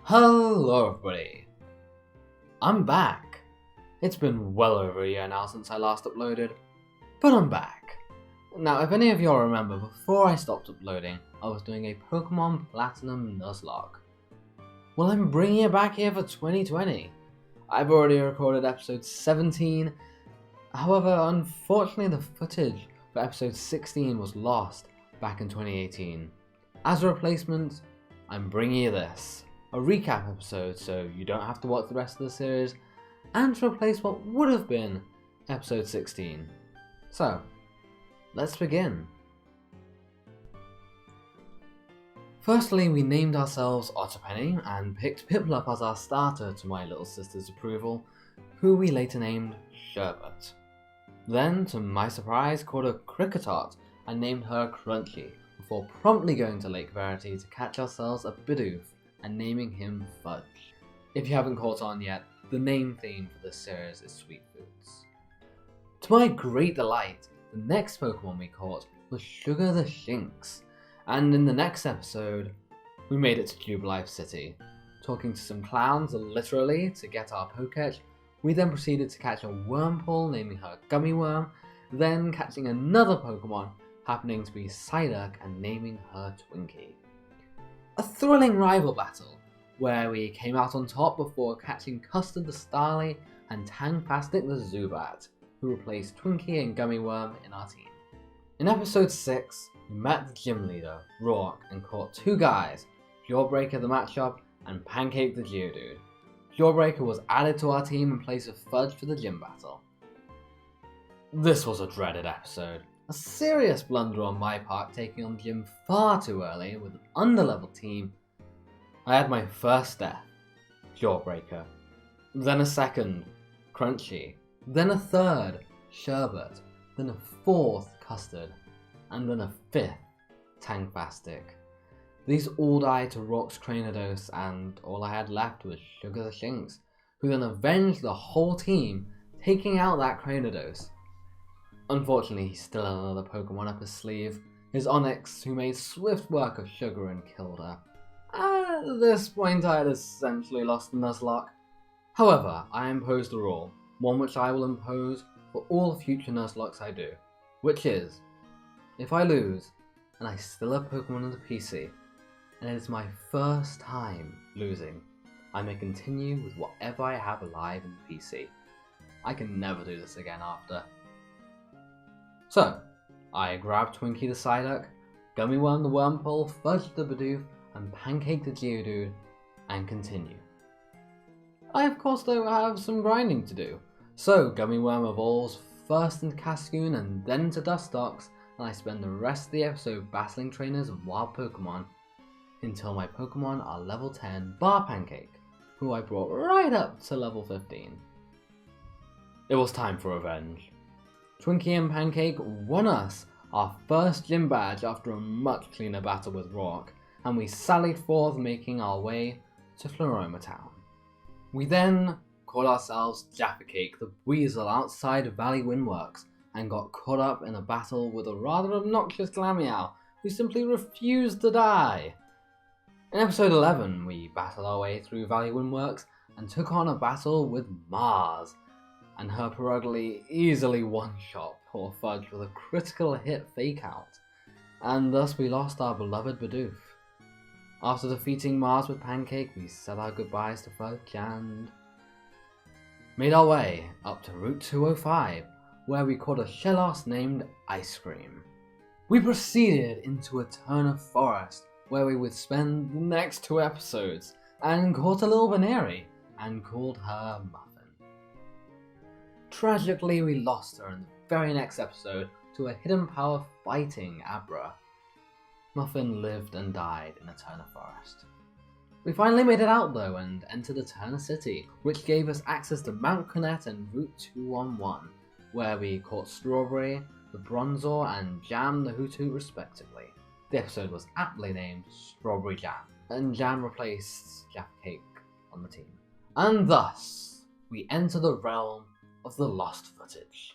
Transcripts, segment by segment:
Hello everybody, I'm back. It's been well over a year now since I last uploaded, but I'm back. Now if any of y'all remember, before I stopped uploading, I was doing a Pokemon Platinum Nuzlocke. Well, I'm bringing it back here for 2020. I've already recorded episode 17, however unfortunately the footage for episode 16 was lost back in 2018. As a replacement, I'm bringing you this. A recap episode so you don't have to watch the rest of the series, and to replace what would have been episode 16. So, let's begin. Firstly, we named ourselves Otopeny and picked Piplup as our starter to my little sister's approval, who we later named Sherbet. Then, to my surprise, caught a Kricketot and named her Crunchy, before promptly going to Lake Verity to catch ourselves a Bidoof and naming him Fudge. If you haven't caught on yet, the name theme for this series is sweet foods. To my great delight, the next Pokemon we caught was Sugar the Shinx, and in the next episode, we made it to Jubilife City. Talking to some clowns, literally, to get our Pokédex, we then proceeded to catch a Wurmple, naming her Gummy Worm, then catching another Pokemon, happening to be Psyduck, and naming her Twinkie. A thrilling rival battle, where we came out on top before catching Custard the Starly and Tangfastic the Zubat, who replaced Twinkie and Gummy Worm in our team. In episode 6, we met the gym leader, Rourke, and caught two guys, Jawbreaker the Matchup and Pancake the Geodude. Jawbreaker was added to our team in place of Fudge for the gym battle. This was a dreaded episode. A serious blunder on my part, taking on the gym far too early with an underleveled team. I had my first death, Jawbreaker, then a second, Crunchy, then a third, Sherbet, then a fourth, Custard, and then a fifth, Tangfastic. These all died to Rock's Cranidos, and all I had left was Sugar the Shinx, who then avenged the whole team, taking out that Cranidos. Unfortunately, he still had another Pokemon up his sleeve, his Onix, who made swift work of Sugar and killed her. At this point I had essentially lost the Nuzlocke. However, I imposed a rule, one which I will impose for all future Nuzlocks I do, which is, if I lose, and I still have Pokemon on the PC, and it is my first time losing, I may continue with whatever I have alive in the PC. I can never do this again after. So, I grabbed Twinkie the Psyduck, Gummy Worm the Wurmple, Fudge the Bidoof, and Pancake the Geodude, and continue. I of course though have some grinding to do, so Gummy Worm evolves first into Cascoon and then into Dustox, and I spend the rest of the episode battling trainers of wild Pokemon, until my Pokemon are level 10 bar Pancake, who I brought right up to level 15. It was time for revenge. Twinkie and Pancake won us our first gym badge after a much cleaner battle with Rourke, and we sallied forth making our way to Floroma Town. We then caught ourselves Jaffa Cake the Weasel outside Valley Windworks, and got caught up in a battle with a rather obnoxious Glameow, who simply refused to die. In episode 11, we battled our way through Valley Windworks and took on a battle with Mars, and her Perugly easily one-shot poor Fudge with a critical hit fake-out, and thus we lost our beloved Bidoof. After defeating Mars with Pancake, we said our goodbyes to Fudge and made our way up to Route 205, where we caught a Shellos named Ice Cream. We proceeded into Eterna Forest, where we would spend the next 2 episodes, and caught a little Veneri, and called her Muffin. Tragically, we lost her in the very next episode to a hidden power fighting Abra. Muffin lived and died in Eterna Forest. We finally made it out though and entered Eterna City, which gave us access to Mount Connect and Route 211, where we caught Strawberry, the Bronzor, and Jam the Hoothoot respectively. The episode was aptly named Strawberry Jam, and Jam replaced Jaffa Cake on the team. And thus, we enter the realm of the lost footage.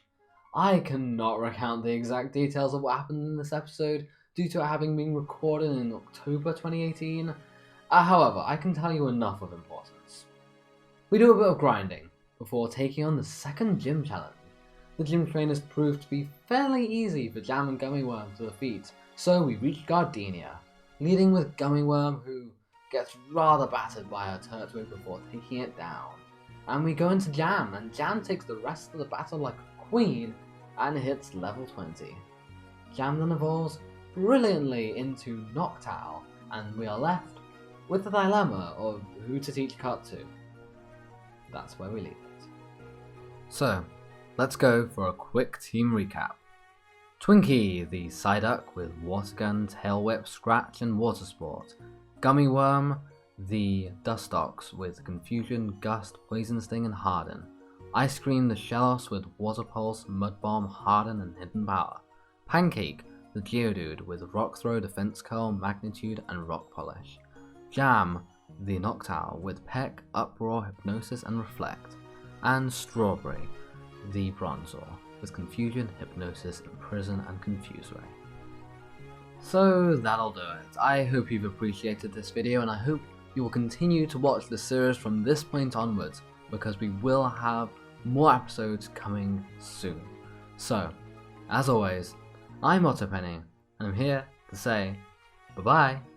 I cannot recount the exact details of what happened in this episode due to it having been recorded in October 2018, However, I can tell you enough of importance. We do a bit of grinding before taking on the second gym challenge. The gym trainers proved to be fairly easy for Jam and Gummyworm to defeat, so we reach Gardenia, leading with Gummyworm, who gets rather battered by a Turtwig before taking it down. And we go into Jam, and Jam takes the rest of the battle like a queen and hits level 20. Jam then evolves brilliantly into Noctowl, and we are left with the dilemma of who to teach Cut to. That's where we leave it. So, let's go for a quick team recap. Twinkie, the Psyduck with Water Gun, Tail Whip, Scratch, and Water Sport. Gummyworm, the Dustox with Confusion, Gust, Poison Sting, and Harden. Ice Cream, the Shellos with Water Pulse, Mud Bomb, Harden, and Hidden Power. Pancake, the Geodude with Rock Throw, Defense Curl, Magnitude, and Rock Polish. Jam, the Noctowl with Peck, Uproar, Hypnosis, and Reflect. And Strawberry, the Bronzor with Confusion, Hypnosis, Imprison, and Confuse Ray. So that'll do it. I hope you've appreciated this video, and I hope you will continue to watch the series from this point onwards, because we will have more episodes coming soon. So, as always, I'm Otopeny, and I'm here to say bye-bye.